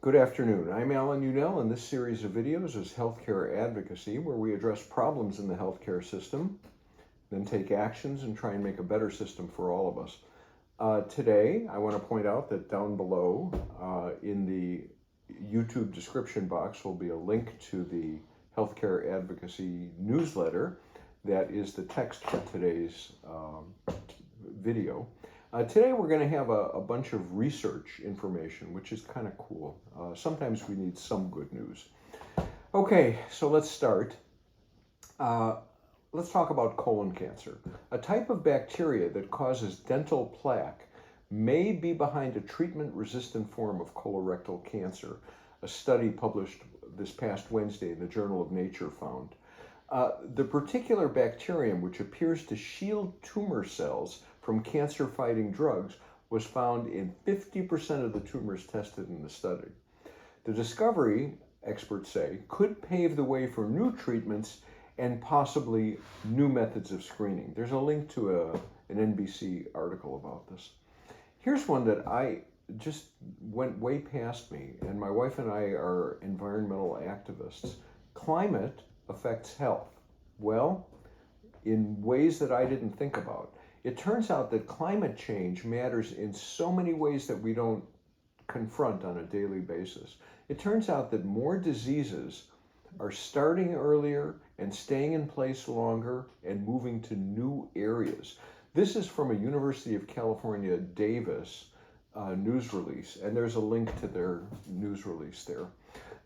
Good afternoon. I'm Alan Udell, and this series of videos is Healthcare Advocacy, where we address problems in the healthcare system, then take actions and try and make a better system for all of us. Today, I want to point out that down below in the YouTube description box will be a link to the Healthcare Advocacy newsletter that is the text for today's video. Today we're going to have a bunch of research information, which is kind of cool. Sometimes we need some good news. Okay, so let's start. Let's talk about colon cancer. A type of bacteria that causes dental plaque may be behind a treatment-resistant form of colorectal cancer. A study published this past Wednesday in the Journal of Nature found. The particular bacterium, which appears to shield tumor cells from cancer-fighting drugs, was found in 50% of the tumors tested in the study. The discovery, experts say, could pave the way for new treatments and possibly new methods of screening. There's a link to an NBC article about this. Here's one that I just went way past me, and my wife and I are environmental activists. Climate affects health. Well, in ways that I didn't think about. It turns out that climate change matters in so many ways that we don't confront on a daily basis. It turns out that more diseases are starting earlier and staying in place longer and moving to new areas. This is from a University of California, Davis news release, and there's a link to their news release there.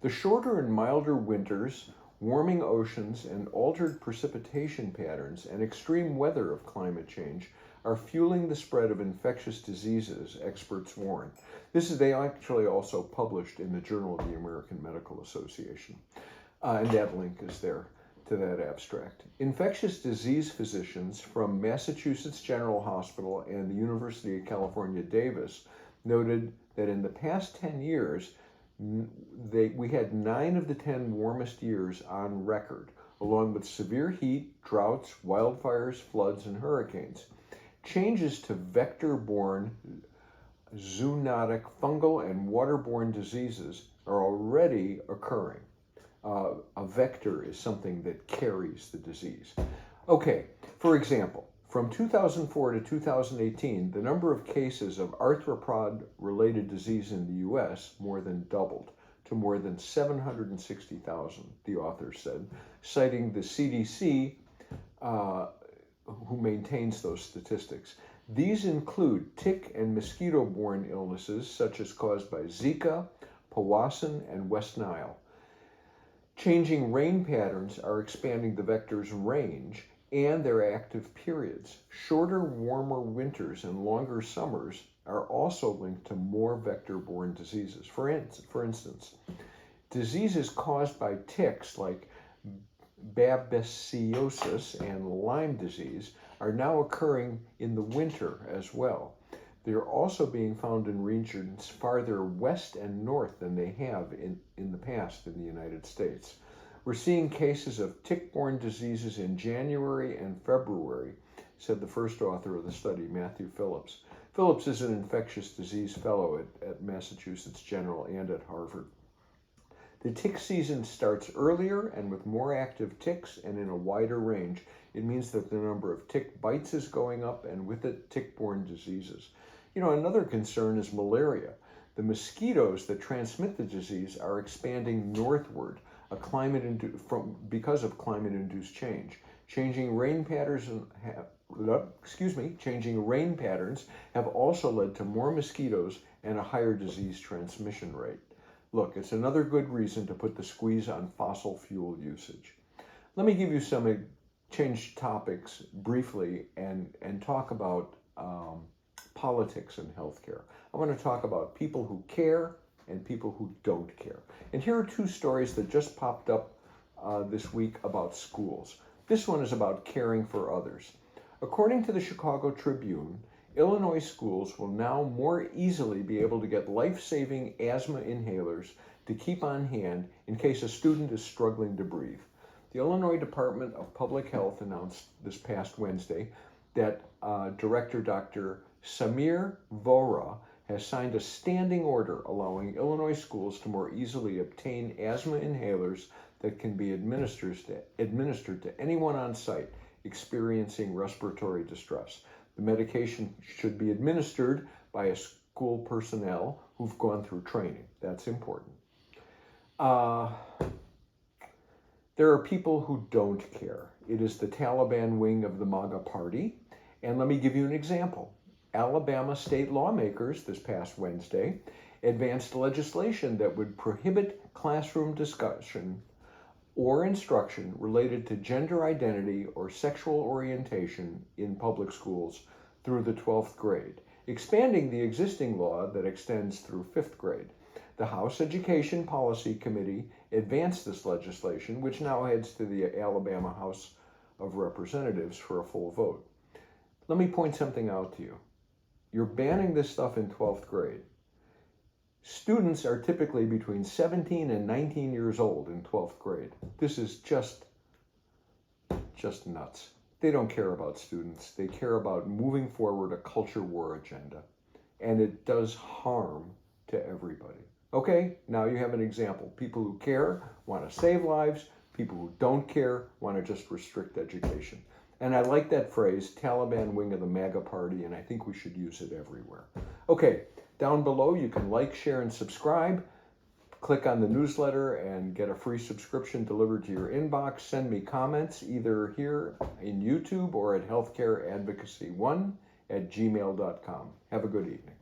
The shorter and milder winters, warming oceans, and altered precipitation patterns and extreme weather of climate change are fueling the spread of infectious diseases, experts warn. They actually also published in the Journal of the American Medical Association. And that link is there to that abstract. Infectious disease physicians from Massachusetts General Hospital and the University of California, Davis noted that in the past 10 years, we had 9 of the 10 warmest years on record, along with severe heat, droughts, wildfires, floods, and hurricanes. Changes to vector-borne, zoonotic, fungal, and waterborne diseases are already occurring. A vector is something that carries the disease. Okay, for example, from 2004 to 2018, the number of cases of arthropod-related disease in the U.S. more than doubled to more than 760,000, the authors said, citing the CDC, who maintains those statistics. These include tick and mosquito-borne illnesses such as caused by Zika, Powassan, and West Nile. Changing rain patterns are expanding the vector's range and their active periods. Shorter, warmer winters and longer summers are also linked to more vector-borne diseases. For instance, diseases caused by ticks like babesiosis and Lyme disease are now occurring in the winter as well. They are also being found in regions farther west and north than they have in the past in the United States. We're seeing cases of tick-borne diseases in January and February, said the first author of the study, Matthew Phillips. Phillips is an infectious disease fellow at Massachusetts General and at Harvard. The tick season starts earlier and with more active ticks and in a wider range. It means that the number of tick bites is going up, and with it, tick-borne diseases. Another concern is malaria. The mosquitoes that transmit the disease are expanding northward, because of climate-induced change. Changing rain patterns have also led to more mosquitoes and a higher disease transmission rate. Look, it's another good reason to put the squeeze on fossil fuel usage. Let me give you change topics briefly and talk about politics in healthcare. I want to talk about people who care and people who don't care. And here are 2 stories that just popped up this week about schools. This one is about caring for others. According to the Chicago Tribune, Illinois schools will now more easily be able to get life-saving asthma inhalers to keep on hand in case a student is struggling to breathe. The Illinois Department of Public Health announced this past Wednesday that Director Dr. Samir Vohra has signed a standing order allowing Illinois schools to more easily obtain asthma inhalers that can be administered to anyone on site experiencing respiratory distress. The medication should be administered by a school personnel who've gone through training. That's important. There are people who don't care. It is the Taliban wing of the MAGA party. And let me give you an example. Alabama state lawmakers this past Wednesday advanced legislation that would prohibit classroom discussion or instruction related to gender identity or sexual orientation in public schools through the 12th grade, expanding the existing law that extends through 5th grade. The House Education Policy Committee advanced this legislation, which now heads to the Alabama House of Representatives for a full vote. Let me point something out to you. You're banning this stuff in 12th grade. Students are typically between 17 and 19 years old in 12th grade. This is just nuts. They don't care about students. They care about moving forward a culture war agenda. And it does harm to everybody. Okay, now you have an example. People who care want to save lives. People who don't care want to just restrict education. And I like that phrase, Taliban wing of the MAGA party, and I think we should use it everywhere. Okay, down below you can like, share, and subscribe. Click on the newsletter and get a free subscription delivered to your inbox. Send me comments either here in YouTube or at healthcareadvocacy1@gmail.com. Have a good evening.